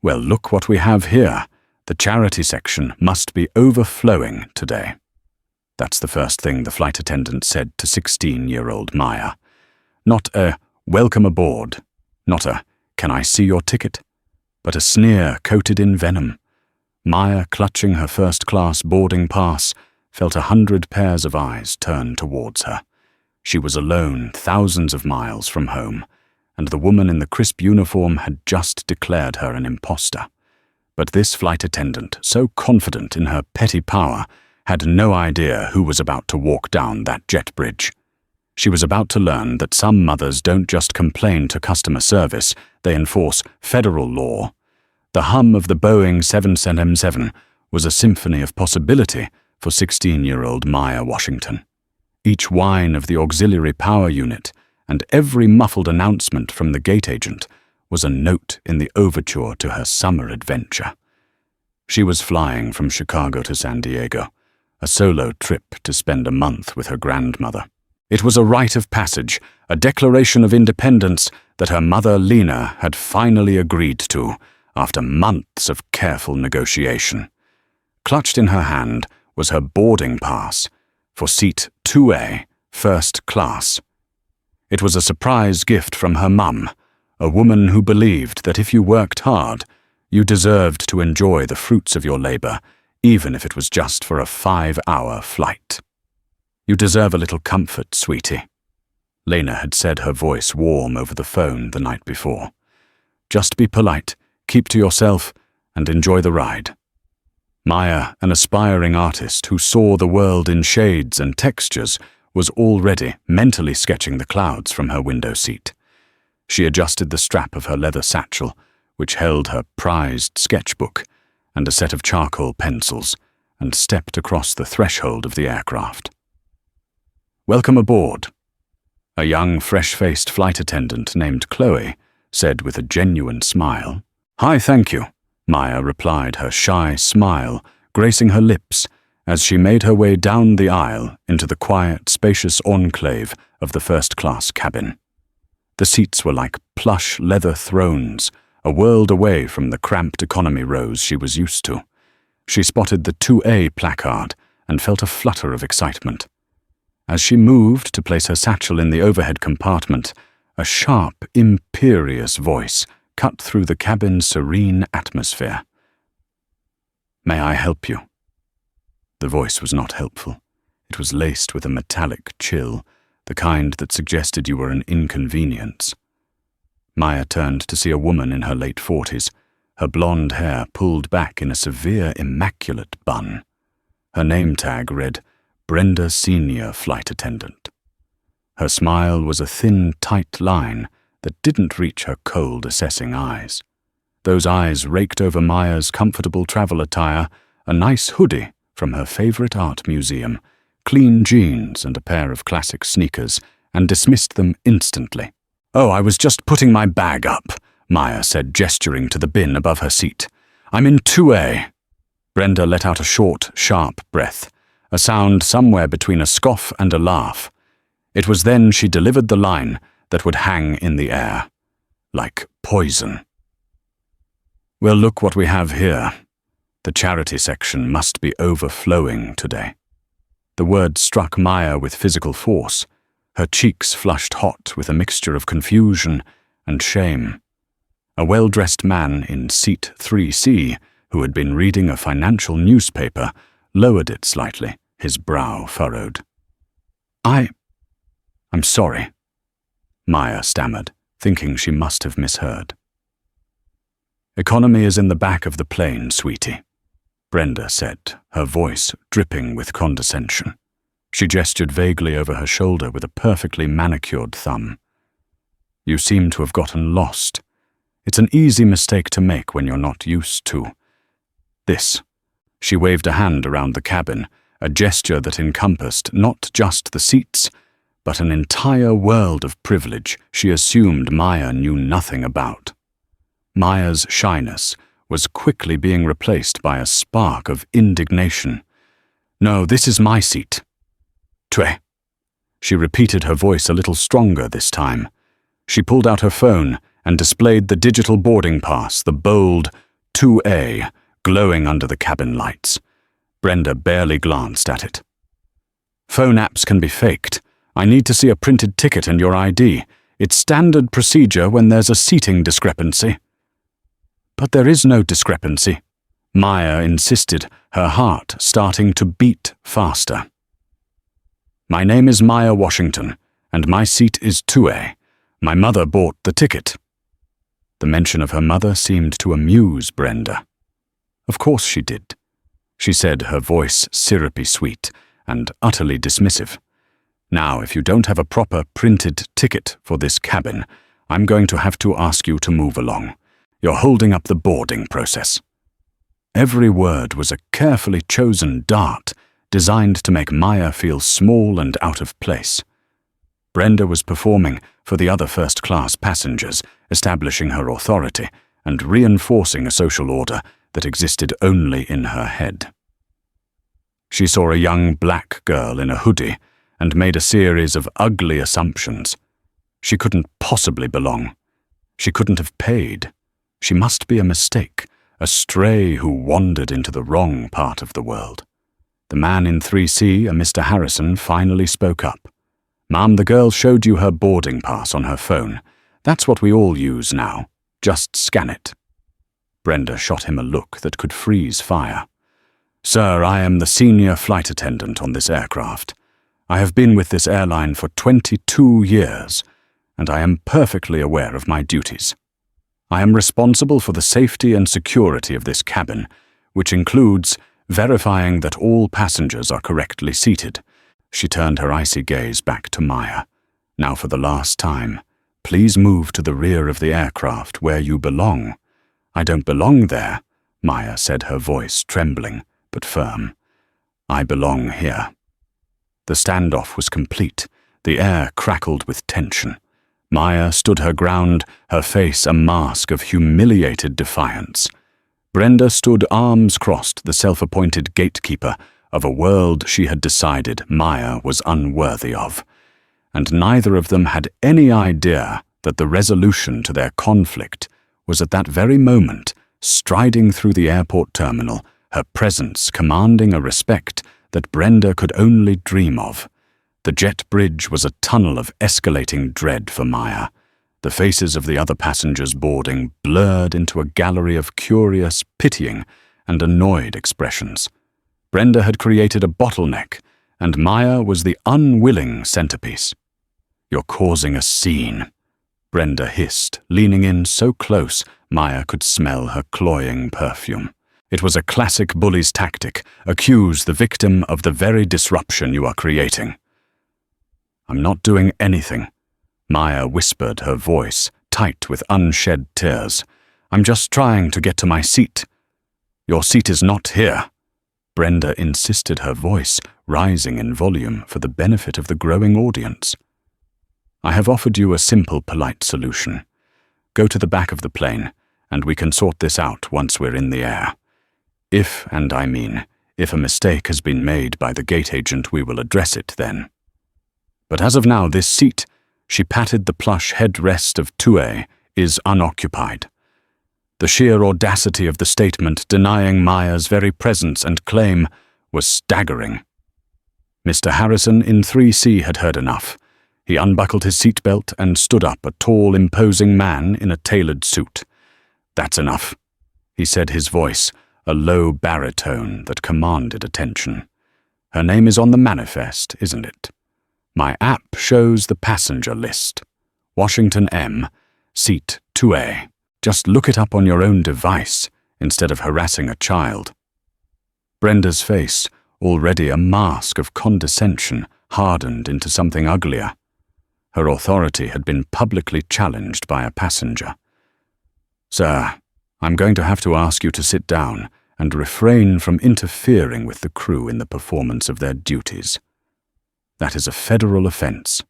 Well, look what we have here. The charity section must be overflowing today. That's the first thing the flight attendant said to 16-year-old Maya. Not a "welcome aboard," not a "can I see your ticket," but a sneer coated in venom. Maya, clutching her first-class boarding pass, felt 100 pairs of eyes turn towards her. She was alone, thousands of miles from home, and the woman in the crisp uniform had just declared her an imposter. But this flight attendant, so confident in her petty power, had no idea who was about to walk down that jet bridge. She was about to learn that some mothers don't just complain to customer service, they enforce federal law. The hum of the Boeing 777 was a symphony of possibility for 16-year-old Maya Washington. Each whine of the auxiliary power unit and every muffled announcement from the gate agent was a note in the overture to her summer adventure. She was flying from Chicago to San Diego, a solo trip to spend a month with her grandmother. It was a rite of passage, a declaration of independence that her mother Lena had finally agreed to after months of careful negotiation. Clutched in her hand was her boarding pass for seat 2A, first class. It was a surprise gift from her mum, a woman who believed that if you worked hard, you deserved to enjoy the fruits of your labor, even if it was just for a 5-hour flight. You deserve a little comfort, sweetie. Lena had said, her voice warm over the phone the night before. Just be polite, keep to yourself, and enjoy the ride. Maya, an aspiring artist who saw the world in shades and textures, was already mentally sketching the clouds from her window seat. She adjusted the strap of her leather satchel, which held her prized sketchbook and a set of charcoal pencils, and stepped across the threshold of the aircraft. "Welcome aboard," a young, fresh-faced flight attendant named Chloe said with a genuine smile. "Hi, thank you," Maya replied, her shy smile gracing her lips as she made her way down the aisle into the quiet, spacious enclave of the first-class cabin. The seats were like plush leather thrones, a world away from the cramped economy rows she was used to. She spotted the 2A placard and felt a flutter of excitement. As she moved to place her satchel in the overhead compartment, a sharp, imperious voice cut through the cabin's serene atmosphere. "May I help you?" The voice was not helpful. It was laced with a metallic chill, the kind that suggested you were an inconvenience. Maya turned to see a woman in her late 40s, her blonde hair pulled back in a severe, immaculate bun. Her name tag read, "Brenda Senior Flight Attendant." Her smile was a thin, tight line that didn't reach her cold, assessing eyes. Those eyes raked over Maya's comfortable travel attire, a nice hoodie from her favorite art museum, clean jeans and a pair of classic sneakers, and dismissed them instantly. "Oh, I was just putting my bag up," Maya said, gesturing to the bin above her seat. "I'm in 2A. Brenda let out a short, sharp breath, a sound somewhere between a scoff and a laugh. It was then she delivered the line that would hang in the air, like poison. "Well, look what we have here. The charity section must be overflowing today." The word struck Maya with physical force. Her cheeks flushed hot with a mixture of confusion and shame. A well-dressed man in seat 3C, who had been reading a financial newspaper, lowered it slightly, his brow furrowed. I'm sorry," Maya stammered, thinking she must have misheard. "Economy is in the back of the plane, sweetie," Brenda said, her voice dripping with condescension. She gestured vaguely over her shoulder with a perfectly manicured thumb. "You seem to have gotten lost. It's an easy mistake to make when you're not used to this." She waved a hand around the cabin, a gesture that encompassed not just the seats, but an entire world of privilege she assumed Maya knew nothing about. Maya's shyness was quickly being replaced by a spark of indignation. "No, this is my seat." "Tue." She repeated, her voice a little stronger this time. She pulled out her phone and displayed the digital boarding pass, the bold 2A, glowing under the cabin lights. Brenda barely glanced at it. "Phone apps can be faked. I need to see a printed ticket and your ID. It's standard procedure when there's a seating discrepancy." "But there is no discrepancy," Maya insisted, her heart starting to beat faster. "My name is Lena Washington, and my seat is 2A. My mother bought the ticket." The mention of her mother seemed to amuse Brenda. "Of course she did," she said, her voice syrupy sweet and utterly dismissive. "Now, if you don't have a proper printed ticket for this cabin, I'm going to have to ask you to move along. You're holding up the boarding process." Every word was a carefully chosen dart designed to make Maya feel small and out of place. Brenda was performing for the other first-class passengers, establishing her authority and reinforcing a social order that existed only in her head. She saw a young black girl in a hoodie and made a series of ugly assumptions. She couldn't possibly belong. She couldn't have paid. She must be a mistake, a stray who wandered into the wrong part of the world. The man in 3C, a Mr. Harrison, finally spoke up. "Ma'am, the girl showed you her boarding pass on her phone. That's what we all use now. Just scan it." Brenda shot him a look that could freeze fire. "Sir, I am the senior flight attendant on this aircraft. I have been with this airline for 22 years, and I am perfectly aware of my duties. I am responsible for the safety and security of this cabin, which includes verifying that all passengers are correctly seated." She turned her icy gaze back to Maya. "Now for the last time, please move to the rear of the aircraft where you belong." "I don't belong there," Maya said, her voice trembling but firm. "I belong here." The standoff was complete. The air crackled with tension. Maya stood her ground, her face a mask of humiliated defiance. Brenda stood arms crossed, the self-appointed gatekeeper of a world she had decided Maya was unworthy of. And neither of them had any idea that the resolution to their conflict was at that very moment, striding through the airport terminal, her presence commanding a respect that Brenda could only dream of. The jet bridge was a tunnel of escalating dread for Maya. The faces of the other passengers boarding blurred into a gallery of curious, pitying, and annoyed expressions. Brenda had created a bottleneck, and Maya was the unwilling centerpiece. "You're causing a scene," Brenda hissed, leaning in so close Maya could smell her cloying perfume. It was a classic bully's tactic, accuse the victim of the very disruption you are creating. "I'm not doing anything," Maya whispered, her voice tight with unshed tears. "I'm just trying to get to my seat." "Your seat is not here," Brenda insisted, her voice rising in volume for the benefit of the growing audience. "I have offered you a simple, polite solution. Go to the back of the plane, and we can sort this out once we're in the air. If, and I mean, if a mistake has been made by the gate agent, we will address it then. But as of now, this seat," she patted the plush headrest of 2A, "is unoccupied." The sheer audacity of the statement denying Maya's very presence and claim was staggering. Mr. Harrison in 3C had heard enough. He unbuckled his seatbelt and stood up, a tall, imposing man in a tailored suit. "That's enough," he said, his voice a low baritone that commanded attention. "Her name is on the manifest, isn't it? My app shows the passenger list. Washington M, seat 2A. Just look it up on your own device instead of harassing a child." Brenda's face, already a mask of condescension, hardened into something uglier. Her authority had been publicly challenged by a passenger. "Sir, I'm going to have to ask you to sit down and refrain from interfering with the crew in the performance of their duties. That is a federal offense."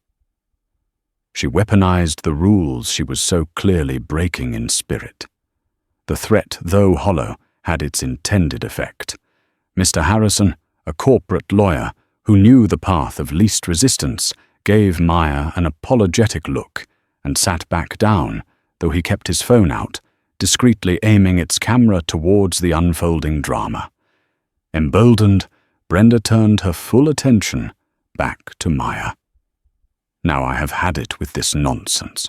She weaponized the rules she was so clearly breaking in spirit. The threat, though hollow, had its intended effect. Mr. Harrison, a corporate lawyer who knew the path of least resistance, gave Maya an apologetic look and sat back down, though he kept his phone out, discreetly aiming its camera towards the unfolding drama. Emboldened, Brenda turned her full attention back to Maya. "Now I have had it with this nonsense.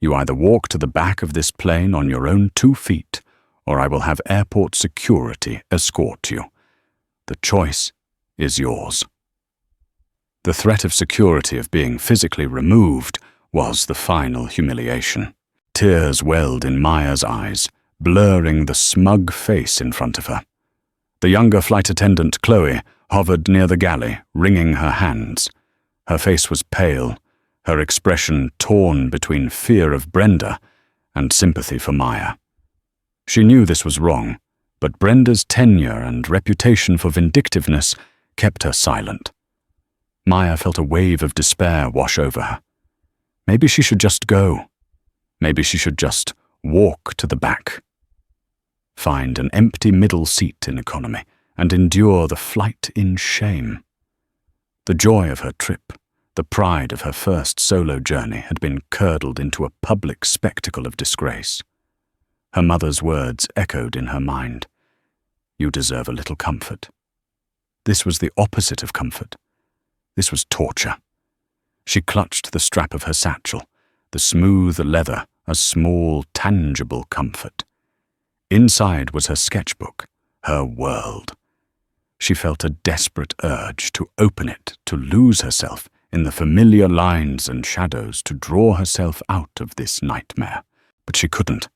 You either walk to the back of this plane on your own 2 feet, or I will have airport security escort you. The choice is yours." The threat of security of being physically removed was the final humiliation. Tears welled in Maya's eyes, blurring the smug face in front of her. The younger flight attendant, Chloe, hovered near the galley, wringing her hands. Her face was pale, her expression torn between fear of Brenda and sympathy for Maya. She knew this was wrong, but Brenda's tenure and reputation for vindictiveness kept her silent. Maya felt a wave of despair wash over her. Maybe she should just go. Maybe she should just walk to the back. Find an empty middle seat in economy and endure the flight in shame. The joy of her trip, the pride of her first solo journey had been curdled into a public spectacle of disgrace. Her mother's words echoed in her mind. "You deserve a little comfort." This was the opposite of comfort. This was torture. She clutched the strap of her satchel, the smooth leather, a small, tangible comfort. Inside was her sketchbook, her world. She felt a desperate urge to open it, to lose herself in the familiar lines and shadows, to draw herself out of this nightmare. But she couldn't.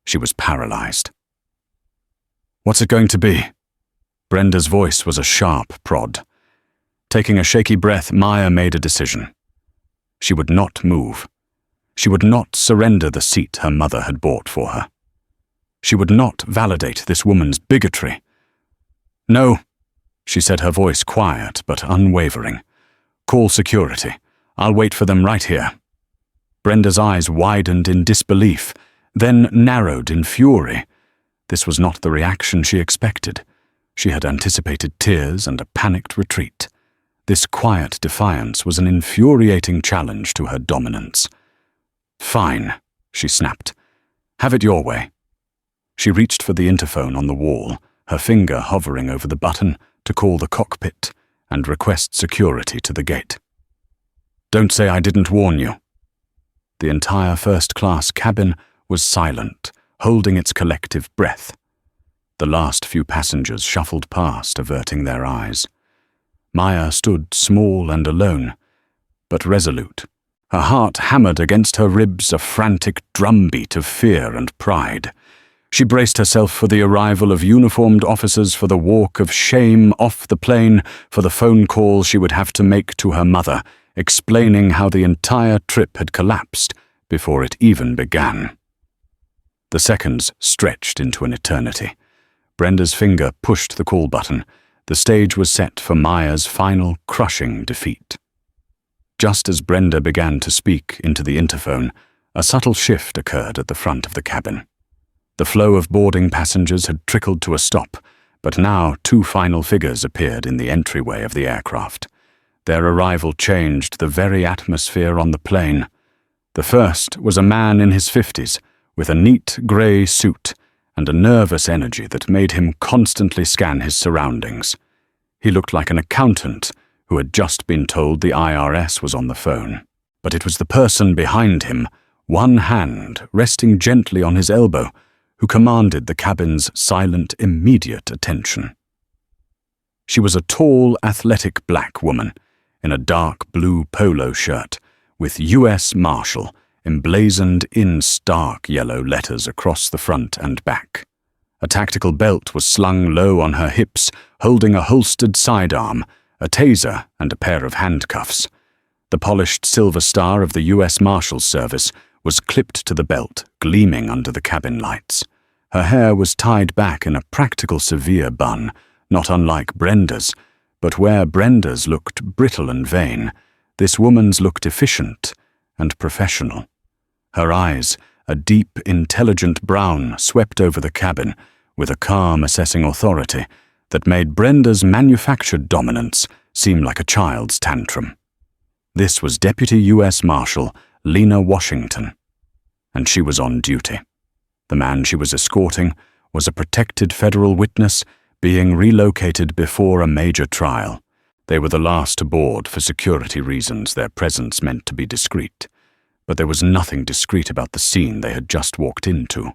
She was paralyzed. "What's it going to be?" Brenda's voice was a sharp prod. Taking a shaky breath, Maya made a decision. She would not move. She would not surrender the seat her mother had bought for her. She would not validate this woman's bigotry. "No," she said, her voice quiet but unwavering. "Call security. I'll wait for them right here." Brenda's eyes widened in disbelief, then narrowed in fury. This was not the reaction she expected. She had anticipated tears and a panicked retreat. This quiet defiance was an infuriating challenge to her dominance. "Fine," she snapped. "Have it your way." She reached for the interphone on the wall, her finger hovering over the button to call the cockpit and request security to the gate. "Don't say I didn't warn you." The entire first-class cabin was silent, holding its collective breath. The last few passengers shuffled past, averting their eyes. Maya stood small and alone, but resolute. Her heart hammered against her ribs, a frantic drumbeat of fear and pride. She braced herself for the arrival of uniformed officers, for the walk of shame off the plane, for the phone call she would have to make to her mother, explaining how the entire trip had collapsed before it even began. The seconds stretched into an eternity. Brenda's finger pushed the call button. The stage was set for Maya's final crushing defeat. Just as Brenda began to speak into the interphone, a subtle shift occurred at the front of the cabin. The flow of boarding passengers had trickled to a stop, but now 2 final figures appeared in the entryway of the aircraft. Their arrival changed the very atmosphere on the plane. The first was a man in his 50s, with a neat grey suit and a nervous energy that made him constantly scan his surroundings. He looked like an accountant who had just been told the IRS was on the phone. But it was the person behind him, one hand resting gently on his elbow, who commanded the cabin's silent, immediate attention. She was a tall, athletic black woman in a dark blue polo shirt with U.S. Marshal emblazoned in stark yellow letters across the front and back. A tactical belt was slung low on her hips, holding a holstered sidearm, a taser, and a pair of handcuffs. The polished silver star of the U.S. Marshal Service was clipped to the belt, gleaming under the cabin lights. Her hair was tied back in a practical severe bun, not unlike Brenda's, but where Brenda's looked brittle and vain, this woman's looked efficient and professional. Her eyes, a deep, intelligent brown, swept over the cabin with a calm, assessing authority that made Brenda's manufactured dominance seem like a child's tantrum. This was Deputy U.S. Marshal Lena Washington, and she was on duty. The man she was escorting was a protected federal witness being relocated before a major trial. They were the last to board for security reasons, their presence meant to be discreet. But there was nothing discreet about the scene they had just walked into.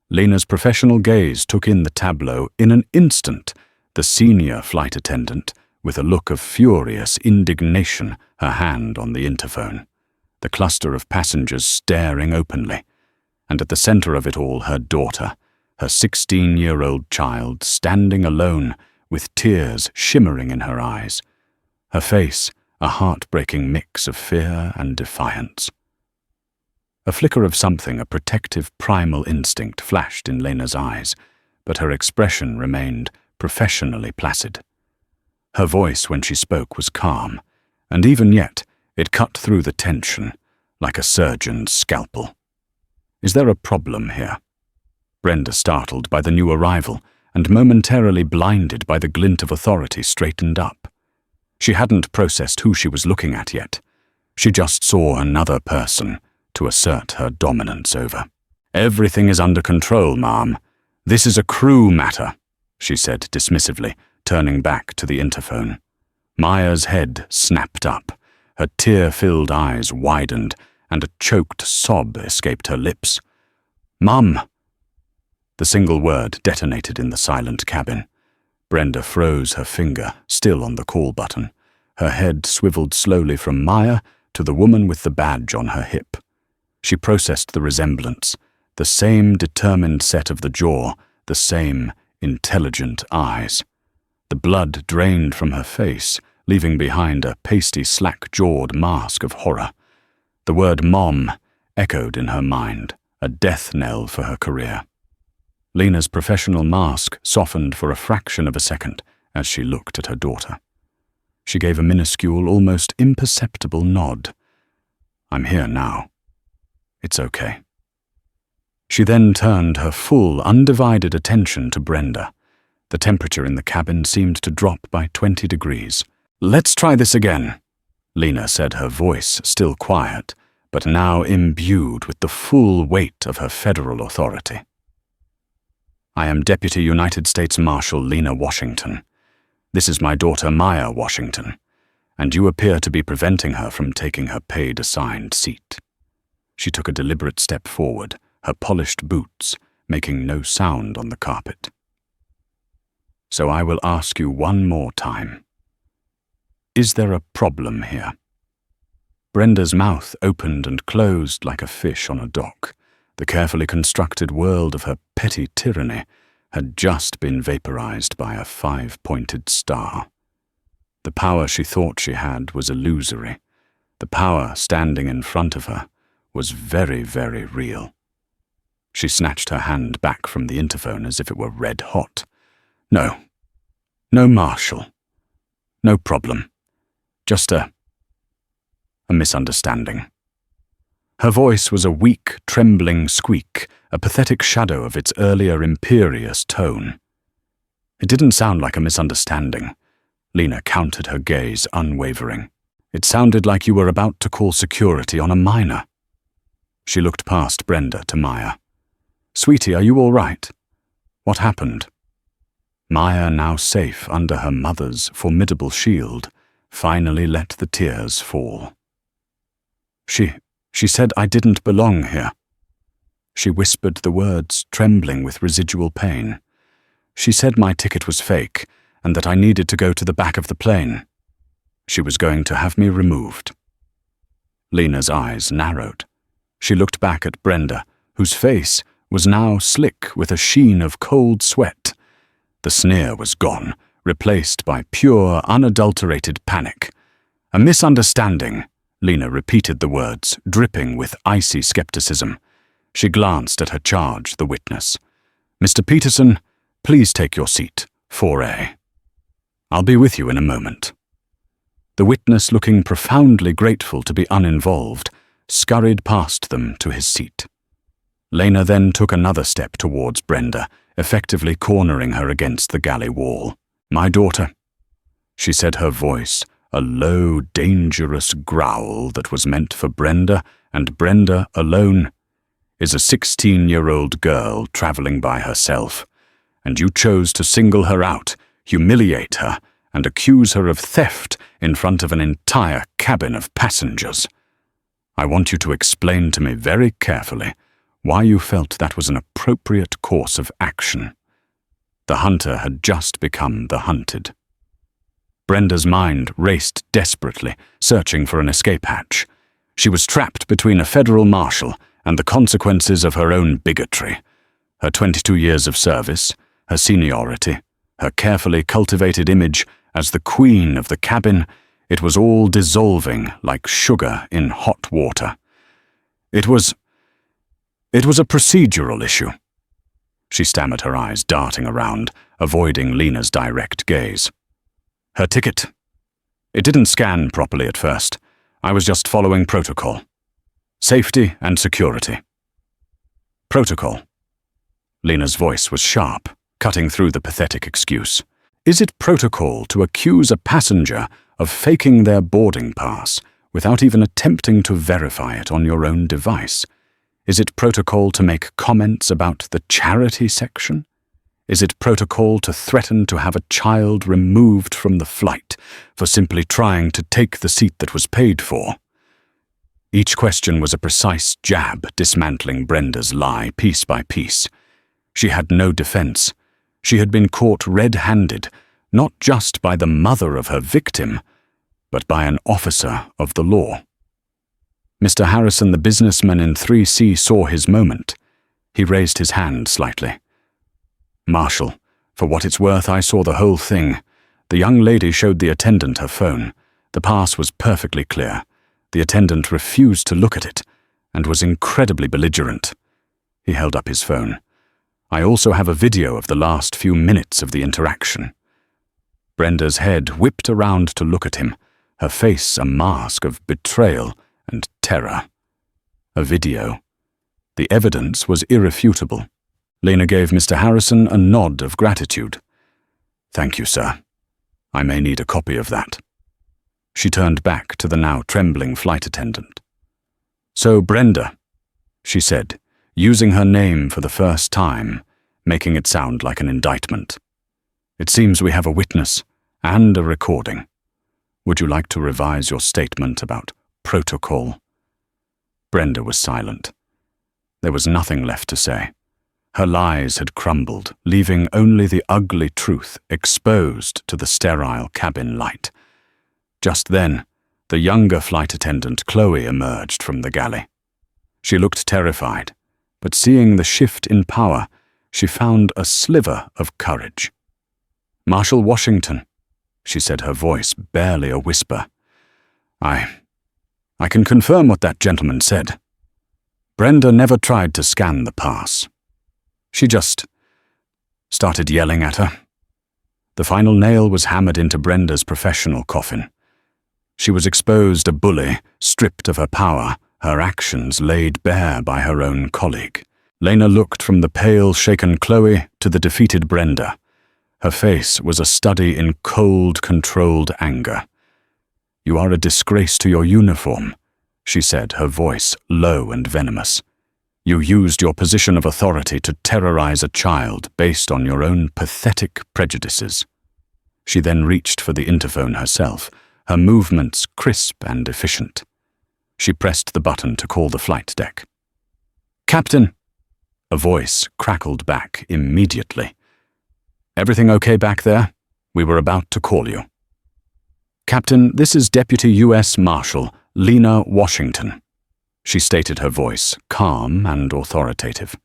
Lena's professional gaze took in the tableau in an instant, the senior flight attendant, with a look of furious indignation, her hand on the interphone. The cluster of passengers staring openly, and at the center of it all her daughter, her 16-year-old child, standing alone with tears shimmering in her eyes, her face a heartbreaking mix of fear and defiance. A flicker of something, a protective primal instinct, flashed in Lena's eyes, but her expression remained professionally placid. Her voice when she spoke was calm, and even yet it cut through the tension like a surgeon's scalpel. "Is there a problem here?" Brenda, startled by the new arrival and momentarily blinded by the glint of authority, straightened up. She hadn't processed who she was looking at yet. She just saw another person to assert her dominance over. "Everything is under control, ma'am. This is a crew matter," she said dismissively, turning back to the interphone. Maya's head snapped up. Her tear-filled eyes widened, and a choked sob escaped her lips. "Mum!" The single word detonated in the silent cabin. Brenda froze her finger, still on the call button. Her head swiveled slowly from Maya to the woman with the badge on her hip. She processed the resemblance, the same determined set of the jaw, the same intelligent eyes. The blood drained from her face, leaving behind a pasty, slack-jawed mask of horror. The word "mom" echoed in her mind, a death knell for her career. Lena's professional mask softened for a fraction of a second as she looked at her daughter. She gave a minuscule, almost imperceptible nod. "I'm here now. It's okay." She then turned her full, undivided attention to Brenda. The temperature in the cabin seemed to drop by 20 degrees. "Let's try this again," Lena said, her voice still quiet, but now imbued with the full weight of her federal authority. "I am Deputy United States Marshal Lena Washington. This is my daughter Maya Washington, and you appear to be preventing her from taking her paid-assigned seat." She took a deliberate step forward, her polished boots making no sound on the carpet. "So I will ask you one more time. Is there a problem here?" Brenda's mouth opened and closed like a fish on a dock. The carefully constructed world of her petty tyranny had just been vaporized by a 5-pointed star. The power she thought she had was illusory. The power standing in front of her was very, very real. She snatched her hand back from the interphone as if it were red hot. No, Marshal. No problem. Just a misunderstanding." Her voice was a weak, trembling squeak, a pathetic shadow of its earlier imperious tone. "It didn't sound like a misunderstanding." Lena countered her gaze, unwavering. "It sounded like you were about to call security on a minor." She looked past Brenda to Maya. "Sweetie, are you all right? What happened?" Maya, now safe under her mother's formidable shield, finally let the tears fall. She said I didn't belong here." She whispered the words, trembling with residual pain. "She said my ticket was fake and that I needed to go to the back of the plane. She was going to have me removed." Lena's eyes narrowed. She looked back at Brenda, whose face was now slick with a sheen of cold sweat. The sneer was gone, replaced by pure, unadulterated panic. "A misunderstanding," Lena repeated the words, dripping with icy skepticism. She glanced at her charge, the witness. "Mr. Peterson, please take your seat, 4A. I'll be with you in a moment." The witness, looking profoundly grateful to be uninvolved, scurried past them to his seat. Lena then took another step towards Brenda, effectively cornering her against the galley wall. "My daughter," she said, her voice a low, dangerous growl that was meant for Brenda and Brenda alone. is a 16-year-old girl traveling by herself, and you chose to single her out, humiliate her, and accuse her of theft in front of an entire cabin of passengers. I want you to explain to me very carefully why you felt that was an appropriate course of action. The hunter had just become the hunted. Brenda's mind raced desperately, searching for an escape hatch. She was trapped between a federal marshal and the consequences of her own bigotry. Her 22 years of service, her seniority, her carefully cultivated image as the queen of the cabin, it was all dissolving like sugar in hot water. It was a procedural issue. She stammered, her eyes darting around, avoiding Lena's direct gaze. Her ticket. It didn't scan properly at first. I was just following protocol. Safety and security. Protocol. Lena's voice was sharp, cutting through the pathetic excuse. Is it protocol to accuse a passenger of faking their boarding pass without even attempting to verify it on your own device? Is it protocol to make comments about the charity section? Is it protocol to threaten to have a child removed from the flight for simply trying to take the seat that was paid for? Each question was a precise jab, dismantling Brenda's lie piece by piece. She had no defense. She had been caught red-handed, not just by the mother of her victim, but by an officer of the law. Mr. Harrison, the businessman in 3C, saw his moment. He raised his hand slightly. Marshal, for what it's worth, I saw the whole thing. The young lady showed the attendant her phone. The pass was perfectly clear. The attendant refused to look at it and was incredibly belligerent. He held up his phone. I also have a video of the last few minutes of the interaction. Brenda's head whipped around to look at him, her face a mask of betrayal and terror. A video. The evidence was irrefutable. Lena gave Mr. Harrison a nod of gratitude. Thank you, sir. I may need a copy of that. She turned back to the now trembling flight attendant. So, Brenda, she said, using her name for the first time, making it sound like an indictment. It seems we have a witness and a recording. Would you like to revise your statement about protocol? Brenda was silent. There was nothing left to say. Her lies had crumbled, leaving only the ugly truth exposed to the sterile cabin light. Just then, the younger flight attendant, Chloe, emerged from the galley. She looked terrified, but seeing the shift in power, she found a sliver of courage. Marshal Washington, she said, her voice barely a whisper. I can confirm what that gentleman said. Brenda never tried to scan the pass. She just started yelling at her. The final nail was hammered into Brenda's professional coffin. She was exposed a bully, stripped of her power, her actions laid bare by her own colleague. Lena looked from the pale, shaken Chloe to the defeated Brenda. Her face was a study in cold, controlled anger. You are a disgrace to your uniform, she said, her voice low and venomous. You used your position of authority to terrorize a child based on your own pathetic prejudices. She then reached for the interphone herself, her movements crisp and efficient. She pressed the button to call the flight deck. Captain! A voice crackled back immediately. Everything okay back there? We were about to call you. Captain, this is Deputy U.S. Marshal Lena Washington. She stated, her voice calm and authoritative.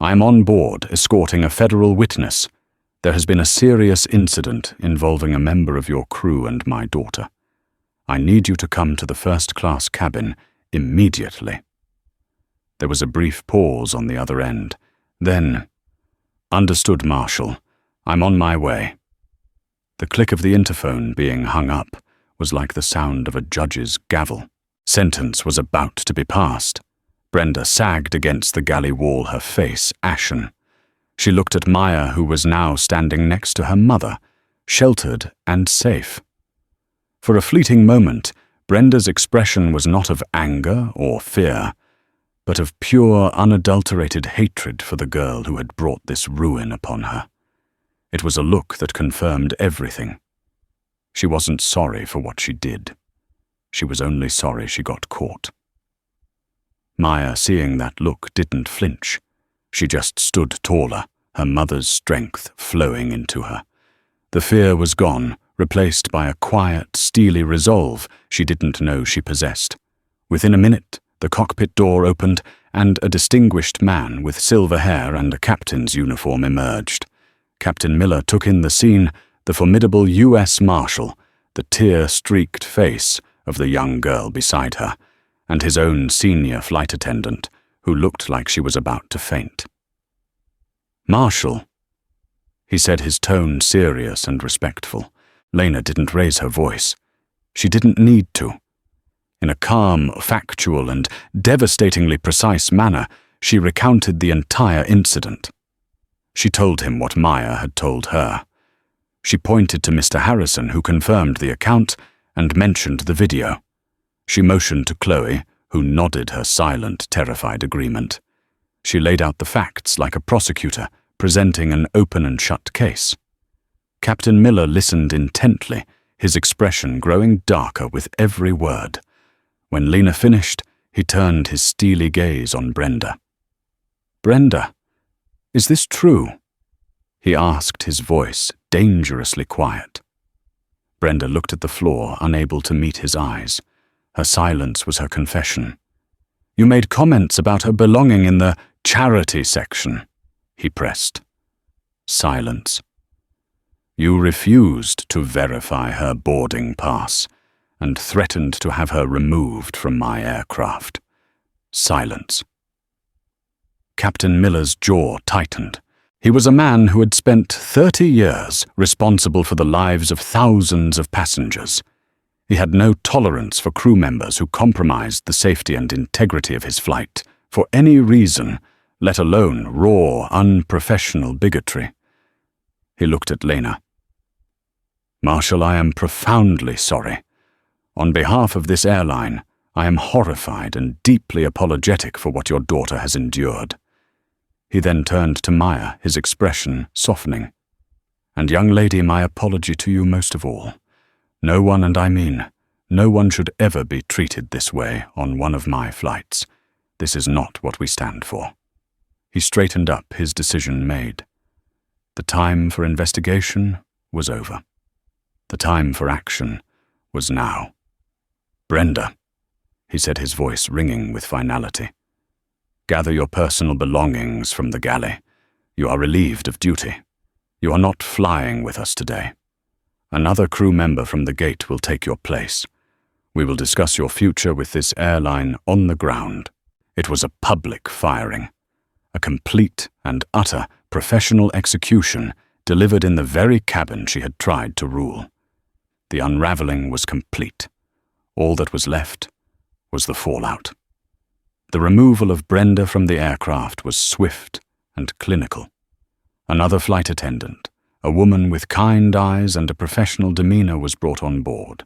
I am on board escorting a federal witness. There has been a serious incident involving a member of your crew and my daughter. I need you to come to the first-class cabin immediately. There was a brief pause on the other end. Then, understood, Marshal. I'm on my way. The click of the interphone being hung up was like the sound of a judge's gavel. Sentence was about to be passed. Brenda sagged against the galley wall, her face ashen. She looked at Maya, who was now standing next to her mother, sheltered and safe. For a fleeting moment, Brenda's expression was not of anger or fear, but of pure, unadulterated hatred for the girl who had brought this ruin upon her. It was a look that confirmed everything. She wasn't sorry for what she did. She was only sorry she got caught. Maya, seeing that look, didn't flinch. She just stood taller, her mother's strength flowing into her. The fear was gone, replaced by a quiet, steely resolve she didn't know she possessed. Within a minute, the cockpit door opened, and a distinguished man with silver hair and a captain's uniform emerged. Captain Miller took in the scene, the formidable U.S. Marshal, the tear-streaked face of the young girl beside her, and his own senior flight attendant, who looked like she was about to faint. "Marshal," he said, his tone serious and respectful. Lena didn't raise her voice. She didn't need to. In a calm, factual, and devastatingly precise manner, she recounted the entire incident. She told him what Maya had told her. She pointed to Mr. Harrison, who confirmed the account, and mentioned the video. She motioned to Chloe, who nodded her silent, terrified agreement. She laid out the facts like a prosecutor, presenting an open and shut case. Captain Miller listened intently, his expression growing darker with every word. When Lena finished, he turned his steely gaze on Brenda. "Brenda, is this true?" he asked, his voice dangerously quiet. Brenda looked at the floor, unable to meet his eyes. Her silence was her confession. "You made comments about her belonging in the charity section," he pressed. Silence. "You refused to verify her boarding pass and threatened to have her removed from my aircraft." Silence. Captain Miller's jaw tightened. He was a man who had spent 30 years responsible for the lives of thousands of passengers. He had no tolerance for crew members who compromised the safety and integrity of his flight for any reason, let alone raw, unprofessional bigotry. He looked at Lena. "Marshal, I am profoundly sorry. On behalf of this airline, I am horrified and deeply apologetic for what your daughter has endured." He then turned to Maya, his expression softening. "And young lady, my apology to you most of all. No one, and I mean no one, should ever be treated this way on one of my flights. This is not what we stand for." He straightened up, his decision made. The time for investigation was over. The time for action was now. "Brenda," he said, his voice ringing with finality, "gather your personal belongings from the galley. You are relieved of duty. You are not flying with us today. Another crew member from the gate will take your place. We will discuss your future with this airline on the ground." It was a public firing. A complete and utter professional execution delivered in the very cabin she had tried to rule. The unraveling was complete. All that was left was the fallout. The removal of Brenda from the aircraft was swift and clinical. Another flight attendant, a woman with kind eyes and a professional demeanor, was brought on board.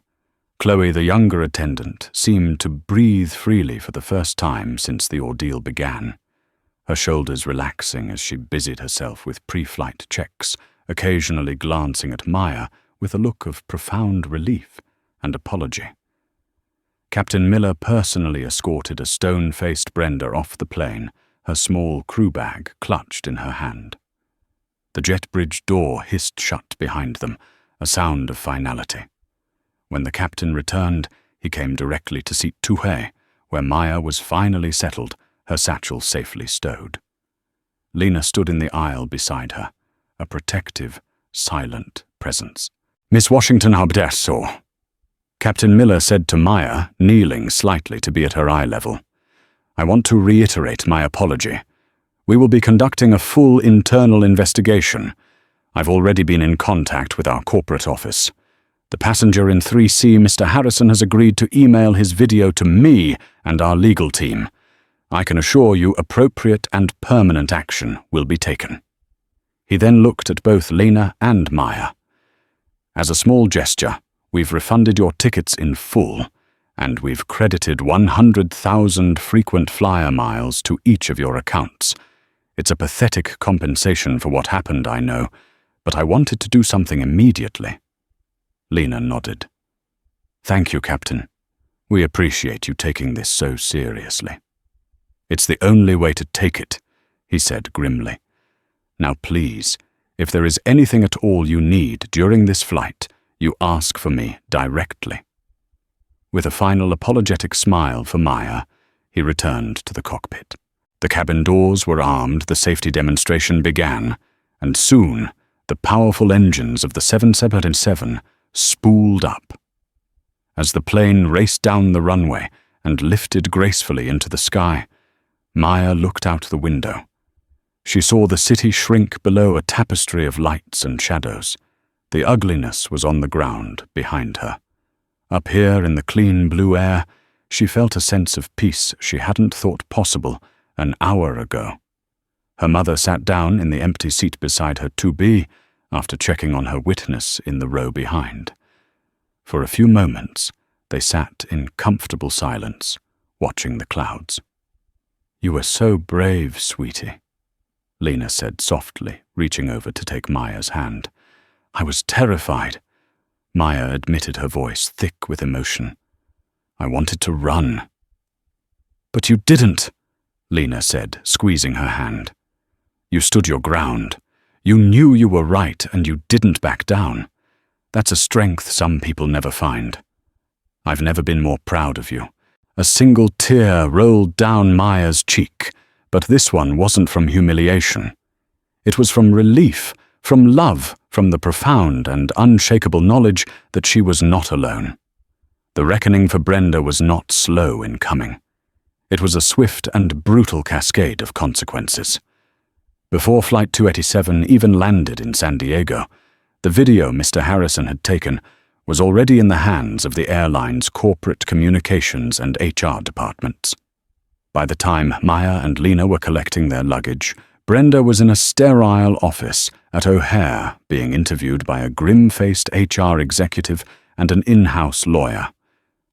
Chloe, the younger attendant, seemed to breathe freely for the first time since the ordeal began, her shoulders relaxing as she busied herself with pre-flight checks, occasionally glancing at Maya with a look of profound relief and apology. Captain Miller personally escorted a stone-faced Brenda off the plane, her small crew bag clutched in her hand. The jet bridge door hissed shut behind them, a sound of finality. When the captain returned, he came directly to seat 2A, where Maya was finally settled, her satchel safely stowed. Lena stood in the aisle beside her, a protective, silent presence. "Miss Washington Abderso," Captain Miller said to Maya, kneeling slightly to be at her eye level. "I want to reiterate my apology. We will be conducting a full internal investigation. I've already been in contact with our corporate office. The passenger in 3C, Mr. Harrison, has agreed to email his video to me and our legal team. I can assure you appropriate and permanent action will be taken." He then looked at both Lena and Maya. "As a small gesture, we've refunded your tickets in full, and we've credited 100,000 frequent flyer miles to each of your accounts. It's a pathetic compensation for what happened, I know, but I wanted to do something immediately." Lena nodded. "Thank you, Captain. We appreciate you taking this so seriously." "It's the only way to take it," he said grimly. "Now please, if there is anything at all you need during this flight, you ask for me directly." With a final apologetic smile for Maya, he returned to the cockpit. The cabin doors were armed, the safety demonstration began, and soon the powerful engines of the 777 spooled up. As the plane raced down the runway and lifted gracefully into the sky, Maya looked out the window. She saw the city shrink below a tapestry of lights and shadows. The ugliness was on the ground behind her. Up here in the clean blue air, she felt a sense of peace she hadn't thought possible an hour ago. Her mother sat down in the empty seat beside her 2B after checking on her witness in the row behind. For a few moments, they sat in comfortable silence, watching the clouds. "You were so brave, sweetie," Lena said softly, reaching over to take Maya's hand. "I was terrified." Maya admitted, her voice thick with emotion. "I wanted to run." "But you didn't," Lena said, squeezing her hand. "You stood your ground. You knew you were right and you didn't back down. That's a strength some people never find. I've never been more proud of you." A single tear rolled down Maya's cheek, but this one wasn't from humiliation. It was from relief, from love, from the profound and unshakable knowledge that she was not alone. The reckoning for Brenda was not slow in coming. It was a swift and brutal cascade of consequences. Before Flight 287 even landed in San Diego, the video Mr. Harrison had taken was already in the hands of the airline's corporate communications and HR departments. By the time Maya and Lena were collecting their luggage, Brenda was in a sterile office at O'Hare being interviewed by a grim-faced HR executive and an in-house lawyer.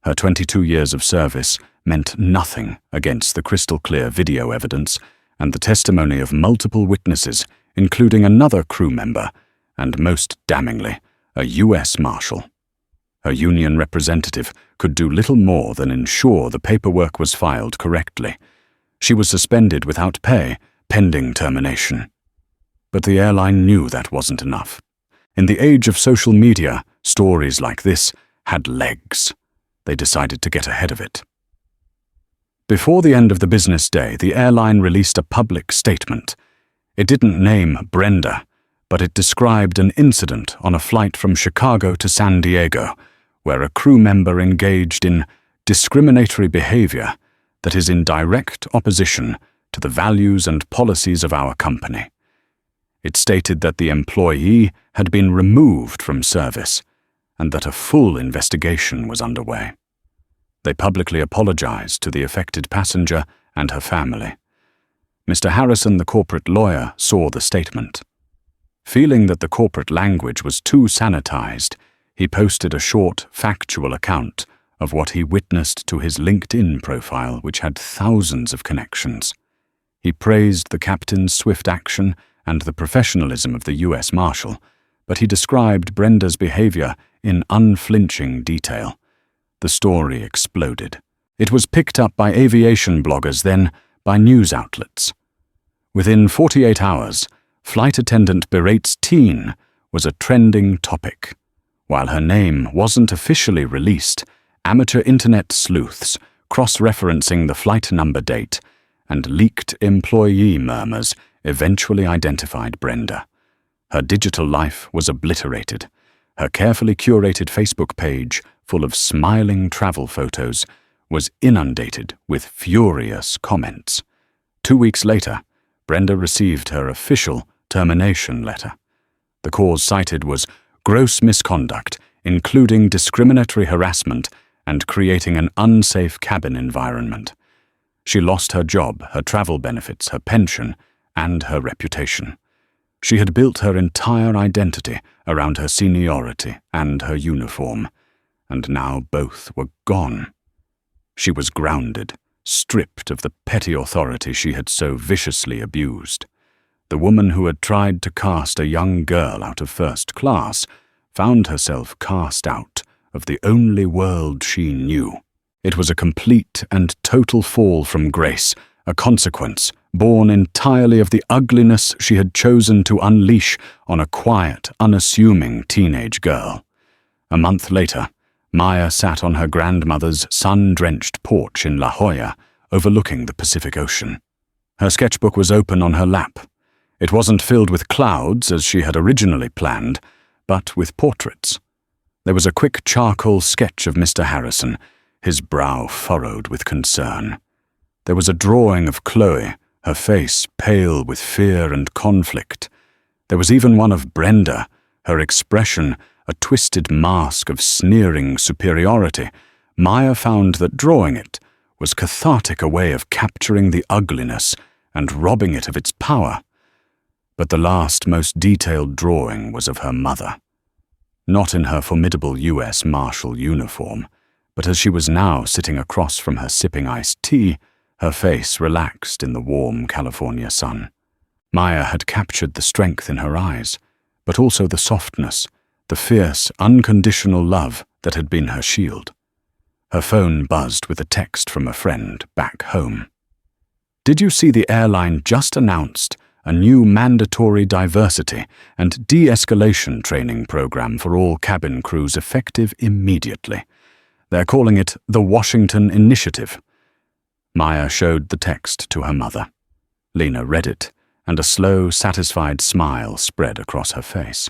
Her 22 years of service meant nothing against the crystal-clear video evidence and the testimony of multiple witnesses, including another crew member, and most damningly, a U.S. Marshal. Her union representative could do little more than ensure the paperwork was filed correctly. She was suspended without pay, pending termination. But the airline knew that wasn't enough. In the age of social media, stories like this had legs. They decided to get ahead of it. Before the end of the business day, the airline released a public statement. It didn't name Brenda, but it described an incident on a flight from Chicago to San Diego, where a crew member engaged in discriminatory behavior that is in direct opposition to the values and policies of our company. It stated that the employee had been removed from service and that a full investigation was underway. They publicly apologized to the affected passenger and her family. Mr. Harrison, the corporate lawyer, saw the statement. Feeling that the corporate language was too sanitized, he posted a short, factual account of what he witnessed to his LinkedIn profile, which had thousands of connections. He praised the captain's swift action and the professionalism of the U.S. Marshal, but he described Brenda's behavior in unflinching detail. The story exploded. It was picked up by aviation bloggers, then by news outlets. Within 48 hours, flight attendant berates teen was a trending topic. While her name wasn't officially released, amateur internet sleuths, cross-referencing the flight number date, and leaked employee murmurs eventually identified Brenda. Her digital life was obliterated. Her carefully curated Facebook page, full of smiling travel photos, was inundated with furious comments. 2 weeks later, Brenda received her official termination letter. The cause cited was gross misconduct, including discriminatory harassment and creating an unsafe cabin environment. She lost her job, her travel benefits, her pension, and her reputation. She had built her entire identity around her seniority and her uniform, and now both were gone. She was grounded, stripped of the petty authority she had so viciously abused. The woman who had tried to cast a young girl out of first class found herself cast out of the only world she knew. It was a complete and total fall from grace, a consequence born entirely of the ugliness she had chosen to unleash on a quiet, unassuming teenage girl. A month later, Maya sat on her grandmother's sun-drenched porch in La Jolla, overlooking the Pacific Ocean. Her sketchbook was open on her lap. It wasn't filled with clouds, as she had originally planned, but with portraits. There was a quick charcoal sketch of Mr. Harrison, his brow furrowed with concern. There was a drawing of Chloe, her face pale with fear and conflict. There was even one of Brenda, her expression a twisted mask of sneering superiority. Maya found that drawing it was cathartic, a way of capturing the ugliness and robbing it of its power. But the last, most detailed drawing was of her mother. Not in her formidable U.S. Marshal uniform, but as she was now sitting across from her sipping iced tea, her face relaxed in the warm California sun. Maya had captured the strength in her eyes, but also the softness, the fierce, unconditional love that had been her shield. Her phone buzzed with a text from a friend back home. "Did you see the airline just announced a new mandatory diversity and de-escalation training program for all cabin crews effective immediately? They're calling it the Washington Initiative." Maya showed the text to her mother. Lena read it, and a slow, satisfied smile spread across her face.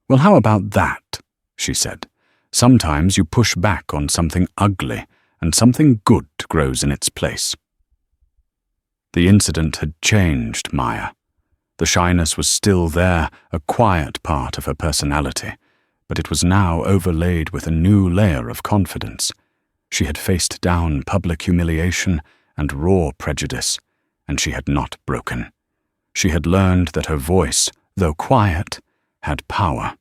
"Well, how about that?" she said. "Sometimes you push back on something ugly, and something good grows in its place." The incident had changed Maya. The shyness was still there, a quiet part of her personality, but it was now overlaid with a new layer of confidence. She had faced down public humiliation and raw prejudice, and she had not broken. She had learned that her voice, though quiet, had power.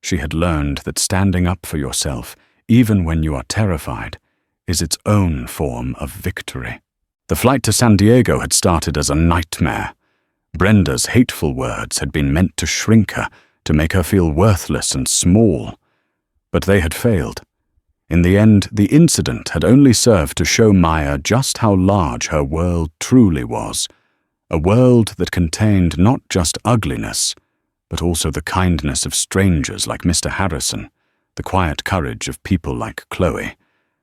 She had learned that standing up for yourself, even when you are terrified, is its own form of victory. The flight to San Diego had started as a nightmare. Brenda's hateful words had been meant to shrink her, to make her feel worthless and small. But they had failed. In the end, the incident had only served to show Maya just how large her world truly was. A world that contained not just ugliness, but also the kindness of strangers like Mr. Harrison, the quiet courage of people like Chloe,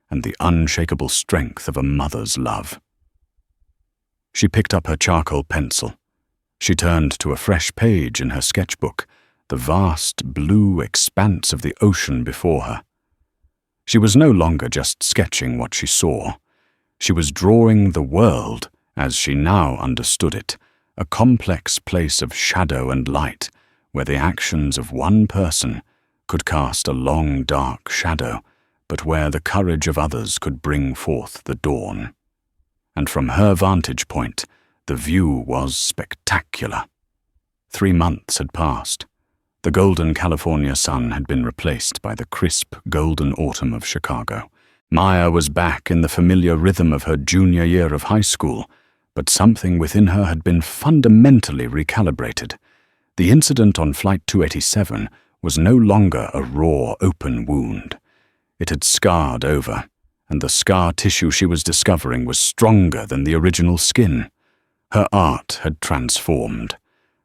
and the unshakable strength of a mother's love. She picked up her charcoal pencil. She turned to a fresh page in her sketchbook, the vast blue expanse of the ocean before her. She was no longer just sketching what she saw. She was drawing the world, as she now understood it, a complex place of shadow and light, where the actions of one person could cast a long, dark shadow, but where the courage of others could bring forth the dawn. And from her vantage point, the view was spectacular. 3 months had passed. The golden California sun had been replaced by the crisp, golden autumn of Chicago. Maya was back in the familiar rhythm of her junior year of high school, but something within her had been fundamentally recalibrated. The incident on Flight 287 was no longer a raw, open wound. It had scarred over, and the scar tissue she was discovering was stronger than the original skin. Her art had transformed.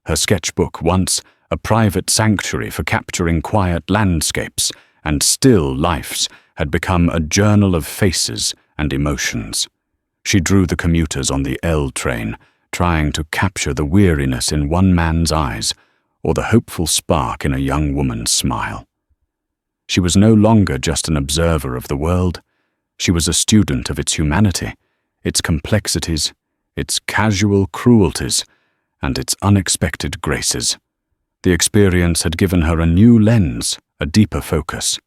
Her sketchbook, once a private sanctuary for capturing quiet landscapes and still lifes, had become a journal of faces and emotions. She drew the commuters on the L train, trying to capture the weariness in one man's eyes or the hopeful spark in a young woman's smile. She was no longer just an observer of the world. She was a student of its humanity, its complexities, its casual cruelties, and its unexpected graces. The experience had given her a new lens, a deeper focus.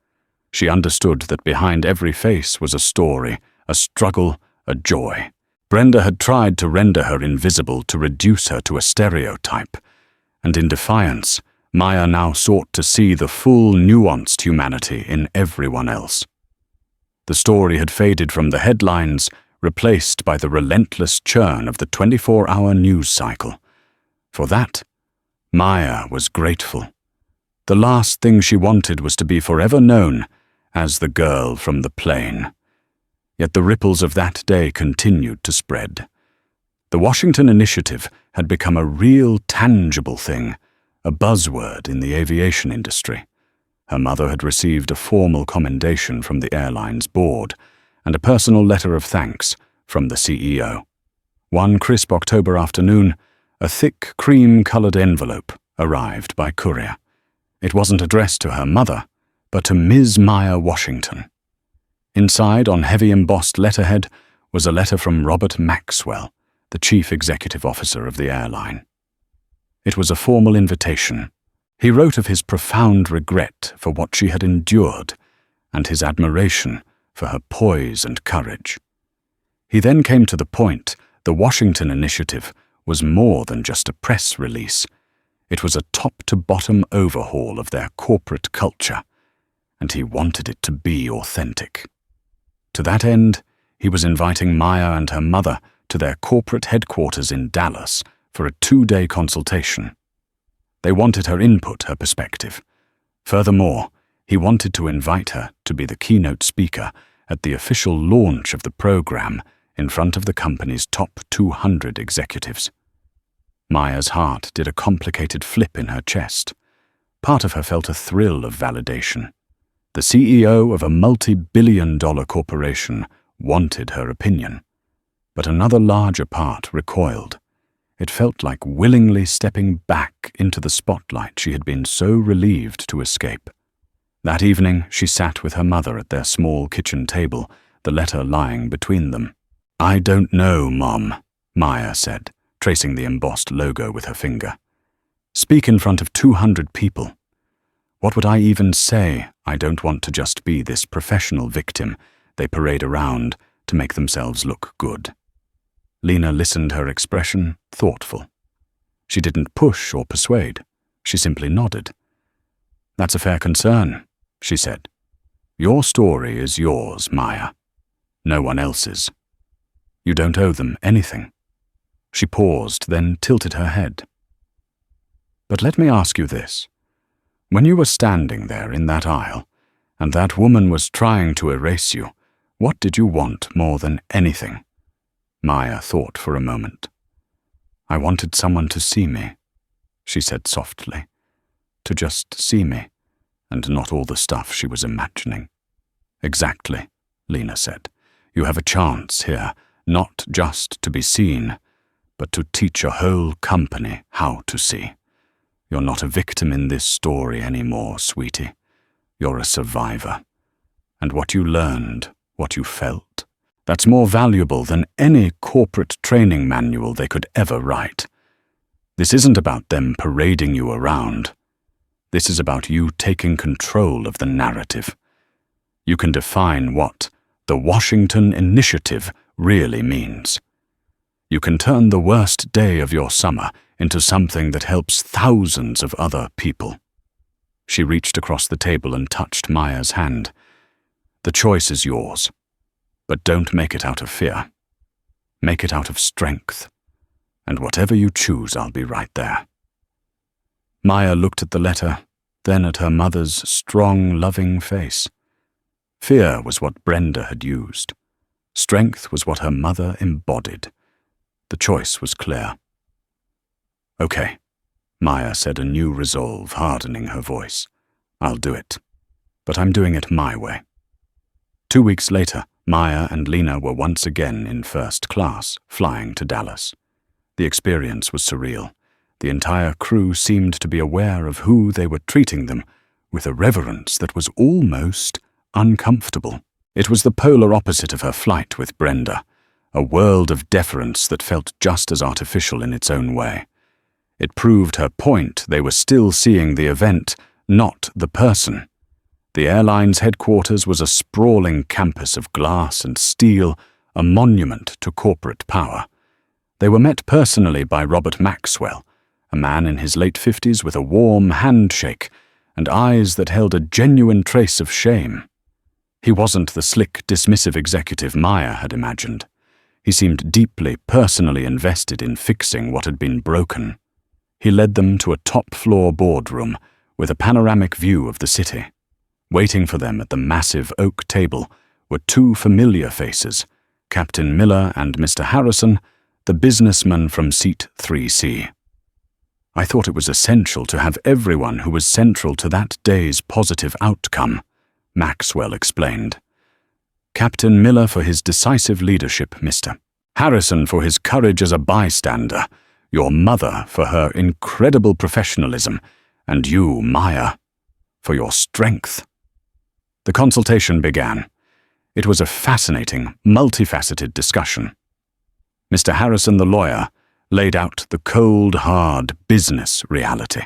She understood that behind every face was a story, a struggle, a joy. Brenda had tried to render her invisible, to reduce her to a stereotype. And in defiance, Maya now sought to see the full, nuanced humanity in everyone else. The story had faded from the headlines, replaced by the relentless churn of the 24-hour news cycle. For that, Maya was grateful. The last thing she wanted was to be forever known as the girl from the plane. Yet the ripples of that day continued to spread. The Washington Initiative had become a real, tangible thing, a buzzword in the aviation industry. Her mother had received a formal commendation from the airline's board and a personal letter of thanks from the CEO. One crisp October afternoon, a thick cream-colored envelope arrived by courier. It wasn't addressed to her mother, but to Ms. Maya Washington. Inside, on heavy embossed letterhead, was a letter from Robert Maxwell, the chief executive officer of the airline. It was a formal invitation. He wrote of his profound regret for what she had endured and his admiration for her poise and courage. He then came to the point the Washington Initiative was more than just a press release. It was a top-to-bottom overhaul of their corporate culture, and he wanted it to be authentic. To that end, he was inviting Maya and her mother to their corporate headquarters in Dallas for a 2-day consultation. They wanted her input, her perspective. Furthermore, he wanted to invite her to be the keynote speaker at the official launch of the program in front of the company's top 200 executives. Maya's heart did a complicated flip in her chest. Part of her felt a thrill of validation. The CEO of a multi-billion-dollar corporation wanted her opinion, but another larger part recoiled. It felt like willingly stepping back into the spotlight she had been so relieved to escape. That evening, she sat with her mother at their small kitchen table, the letter lying between them. "I don't know, Mom," Maya said, tracing the embossed logo with her finger. "Speak in front of 200 people. What would I even say? I don't want to just be this professional victim they parade around to make themselves look good." Lena listened, her expression thoughtful. She didn't push or persuade. She simply nodded. "That's a fair concern," she said. "Your story is yours, Maya. No one else's. You don't owe them anything." She paused, then tilted her head. "But let me ask you this. When you were standing there in that aisle, and that woman was trying to erase you, what did you want more than anything?" Maya thought for a moment. "I wanted someone to see me," she said softly. "To just see me, and not all the stuff she was imagining." "Exactly," Lena said. "You have a chance here, not just to be seen, but to teach a whole company how to see. You're not a victim in this story anymore, sweetie. You're a survivor. And what you learned, what you felt, that's more valuable than any corporate training manual they could ever write. This isn't about them parading you around. This is about you taking control of the narrative. You can define what the Washington Initiative really means. You can turn the worst day of your summer into something that helps thousands of other people." She reached across the table and touched Maya's hand. "The choice is yours, but don't make it out of fear. Make it out of strength. And whatever you choose, I'll be right there." Maya looked at the letter, then at her mother's strong, loving face. Fear was what Brenda had used. Strength was what her mother embodied. The choice was clear. "Okay," Maya said, a new resolve hardening her voice. "I'll do it. But I'm doing it my way." 2 weeks later, Maya and Lena were once again in first class, flying to Dallas. The experience was surreal. The entire crew seemed to be aware of who they were treating them, with a reverence that was almost uncomfortable. It was the polar opposite of her flight with Brenda, a world of deference that felt just as artificial in its own way. It proved her point. They were still seeing the event, not the person. The airline's headquarters was a sprawling campus of glass and steel, a monument to corporate power. They were met personally by Robert Maxwell, a man in his late 50s with a warm handshake and eyes that held a genuine trace of shame. He wasn't the slick, dismissive executive Maya had imagined. He seemed deeply, personally invested in fixing what had been broken. He led them to a top-floor boardroom with a panoramic view of the city. Waiting for them at the massive oak table were two familiar faces, Captain Miller and Mr. Harrison, the businessman from seat 3C. I thought it was essential to have everyone who was central to that day's positive outcome, Maxwell explained. Captain Miller for his decisive leadership, Mr. Harrison for his courage as a bystander, your mother for her incredible professionalism, and you, Maya, for your strength. The consultation began. It was a fascinating, multifaceted discussion. Mr. Harrison, the lawyer, laid out the cold, hard business reality.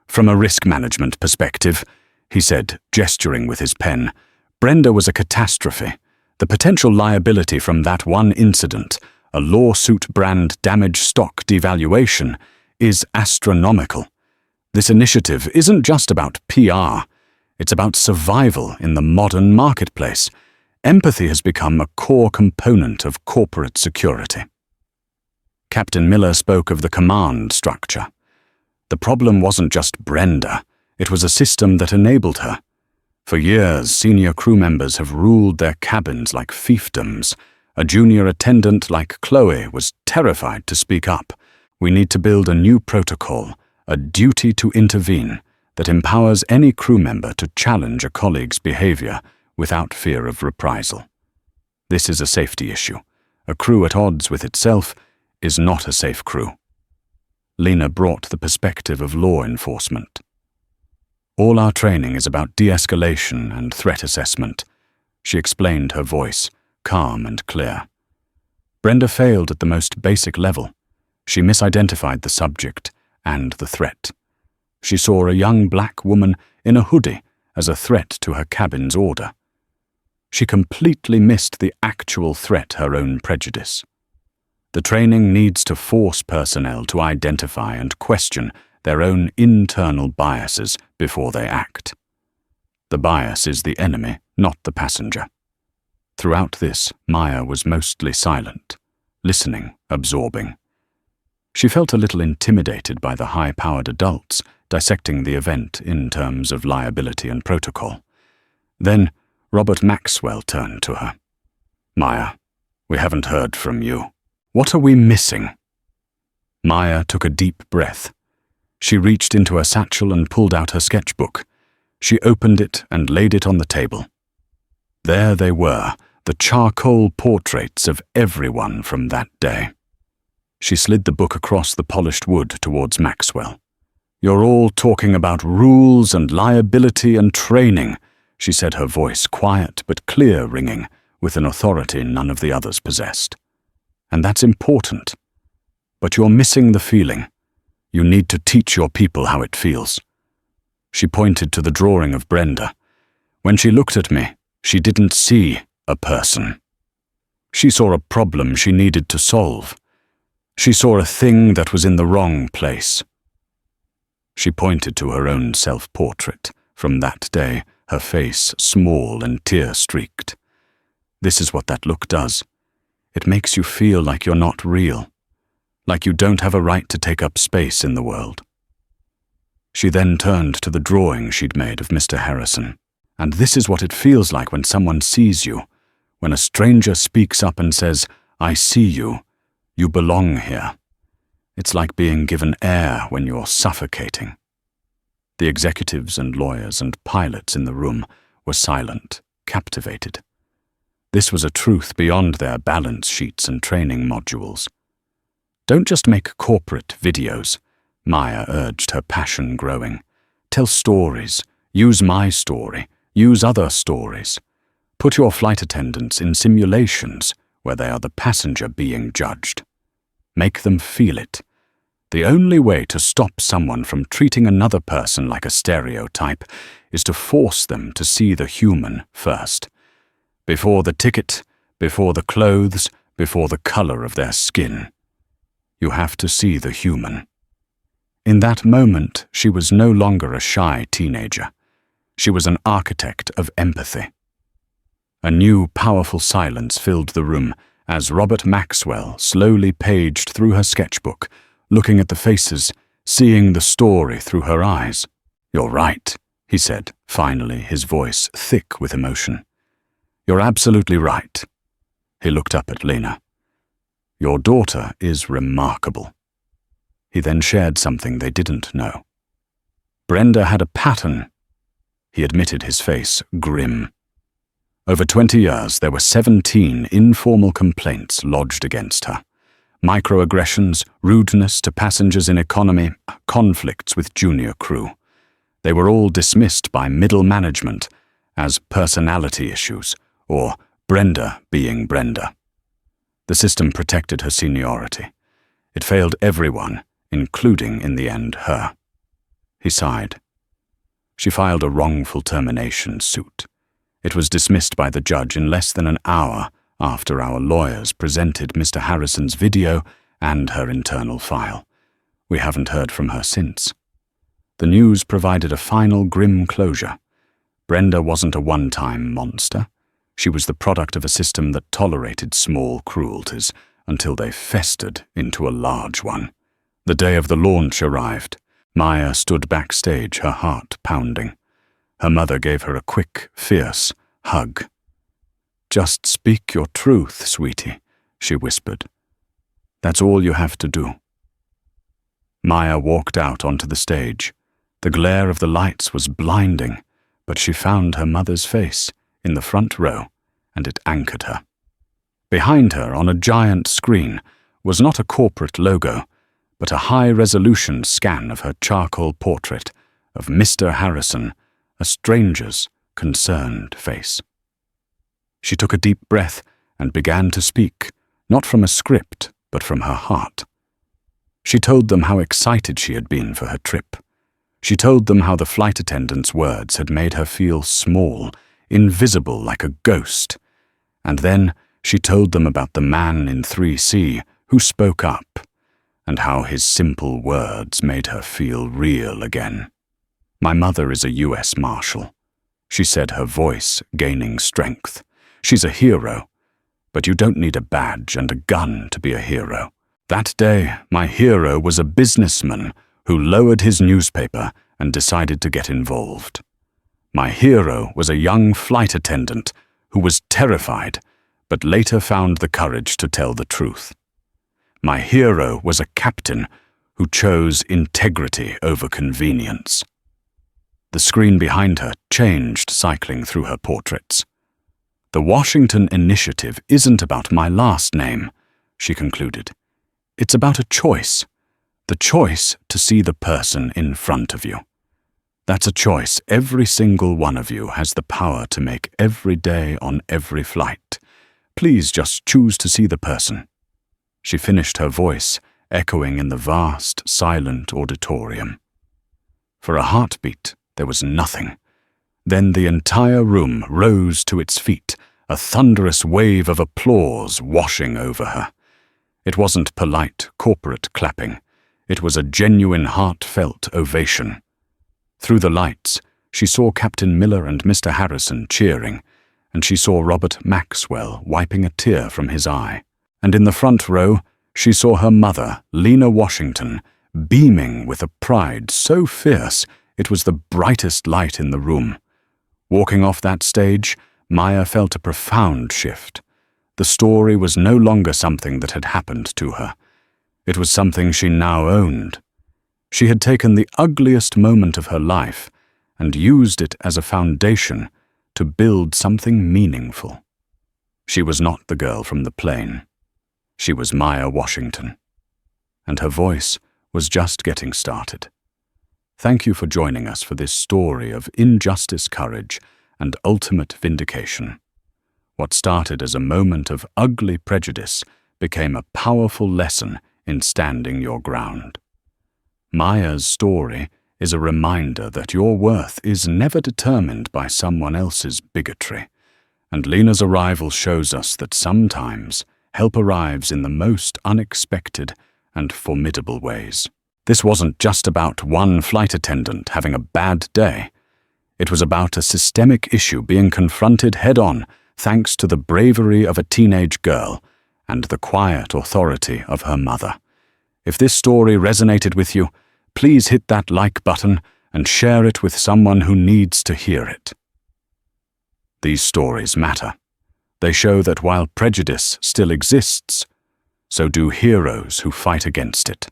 From a risk management perspective, he said, gesturing with his pen, Brenda was a catastrophe. The potential liability from that one incident, a lawsuit brand damage stock devaluation, is astronomical. This initiative isn't just about PR. It's about survival in the modern marketplace. Empathy has become a core component of corporate security. Captain Miller spoke of the command structure. The problem wasn't just Brenda. It was a system that enabled her. For years, senior crew members have ruled their cabins like fiefdoms. A junior attendant like Chloe was terrified to speak up. We need to build a new protocol, a duty to intervene, that empowers any crew member to challenge a colleague's behavior without fear of reprisal. This is a safety issue. A crew at odds with itself is not a safe crew. Lena brought the perspective of law enforcement. All our training is about de-escalation and threat assessment, she explained, her voice calm and clear. Brenda failed at the most basic level. She misidentified the subject and the threat. She saw a young black woman in a hoodie as a threat to her cabin's order. She completely missed the actual threat, her own prejudice. The training needs to force personnel to identify and question their own internal biases before they act. The bias is the enemy, not the passenger. Throughout this, Maya was mostly silent, listening, absorbing. She felt a little intimidated by the high-powered adults dissecting the event in terms of liability and protocol. Then, Robert Maxwell turned to her. Maya, we haven't heard from you. What are we missing? Maya took a deep breath. She reached into her satchel and pulled out her sketchbook. She opened it and laid it on the table. There they were, the charcoal portraits of everyone from that day. She slid the book across the polished wood towards Maxwell. You're all talking about rules and liability and training, she said, her voice quiet but clear ringing, with an authority none of the others possessed. And that's important. But you're missing the feeling. You need to teach your people how it feels. She pointed to the drawing of Brenda. When she looked at me, she didn't see a person. She saw a problem she needed to solve. She saw a thing that was in the wrong place. She pointed to her own self-portrait. From that day, her face small and tear-streaked. This is what that look does. It makes you feel like you're not real, like you don't have a right to take up space in the world. She then turned to the drawing she'd made of Mr. Harrison. And this is what it feels like when someone sees you, when a stranger speaks up and says, I see you, you belong here. It's like being given air when you're suffocating. The executives and lawyers and pilots in the room were silent, captivated. This was a truth beyond their balance sheets and training modules. Don't just make corporate videos, Maya urged, her passion growing. Tell stories, use my story, use other stories. Put your flight attendants in simulations where they are the passenger being judged. Make them feel it. The only way to stop someone from treating another person like a stereotype is to force them to see the human first. Before the ticket, before the clothes, before the color of their skin. You have to see the human. In that moment, she was no longer a shy teenager. She was an architect of empathy. A new, powerful silence filled the room as Robert Maxwell slowly paged through her sketchbook, looking at the faces, seeing the story through her eyes. "You're right," he said, finally, his voice thick with emotion. "You're absolutely right." He looked up at Lena. "Your daughter is remarkable." He then shared something they didn't know. Brenda had a pattern. He admitted, his face grim. Over 20 years, there were 17 informal complaints lodged against her. Microaggressions, rudeness to passengers in economy, conflicts with junior crew. They were all dismissed by middle management as personality issues, or Brenda being Brenda. The system protected her seniority. It failed everyone, including, in the end, her. He sighed. She filed a wrongful termination suit. It was dismissed by the judge in less than an hour after our lawyers presented Mr. Harrison's video and her internal file. We haven't heard from her since. The news provided a final grim closure. Brenda wasn't a one-time monster. She was the product of a system that tolerated small cruelties until they festered into a large one. The day of the launch arrived. Maya stood backstage, her heart pounding. Her mother gave her a quick, fierce hug. "Just speak your truth, sweetie," she whispered. "That's all you have to do." Maya walked out onto the stage. The glare of the lights was blinding, but she found her mother's face in the front row, and it anchored her. Behind her, on a giant screen, was not a corporate logo, but a high-resolution scan of her charcoal portrait of Mr. Harrison, a stranger's concerned face. She took a deep breath and began to speak, not from a script, but from her heart. She told them how excited she had been for her trip. She told them how the flight attendant's words had made her feel small, invisible like a ghost. And then she told them about the man in 3C who spoke up, and how his simple words made her feel real again. "My mother is a U.S. Marshal," she said, her voice gaining strength. "She's a hero, but you don't need a badge and a gun to be a hero. That day, my hero was a businessman who lowered his newspaper and decided to get involved. My hero was a young flight attendant who was terrified, but later found the courage to tell the truth. My hero was a captain who chose integrity over convenience." The screen behind her changed, cycling through her portraits. "The Washington Initiative isn't about my last name," she concluded. "It's about a choice. The choice to see the person in front of you. That's a choice every single one of you has the power to make every day on every flight. Please just choose to see the person." She finished, her voice echoing in the vast, silent auditorium. For a heartbeat, there was nothing. Then the entire room rose to its feet, a thunderous wave of applause washing over her. It wasn't polite corporate clapping. It was a genuine, heartfelt ovation. Through the lights, she saw Captain Miller and Mr. Harrison cheering, and she saw Robert Maxwell wiping a tear from his eye. And in the front row, she saw her mother, Lena Washington, beaming with a pride so fierce it was the brightest light in the room. Walking off that stage, Maya felt a profound shift. The story was no longer something that had happened to her. It was something she now owned. She had taken the ugliest moment of her life and used it as a foundation to build something meaningful. She was not the girl from the plane. She was Maya Washington. And her voice was just getting started. Thank you for joining us for this story of injustice, courage, and ultimate vindication. What started as a moment of ugly prejudice became a powerful lesson in standing your ground. Maya's story is a reminder that your worth is never determined by someone else's bigotry, and Lena's arrival shows us that sometimes help arrives in the most unexpected and formidable ways. This wasn't just about one flight attendant having a bad day. It was about a systemic issue being confronted head-on, thanks to the bravery of a teenage girl and the quiet authority of her mother. If this story resonated with you, please hit that like button and share it with someone who needs to hear it. These stories matter. They show that while prejudice still exists, so do heroes who fight against it.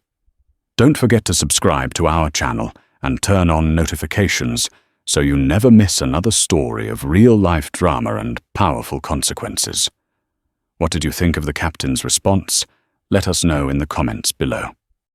Don't forget to subscribe to our channel and turn on notifications so you never miss another story of real-life drama and powerful consequences. What did you think of the captain's response? Let us know in the comments below.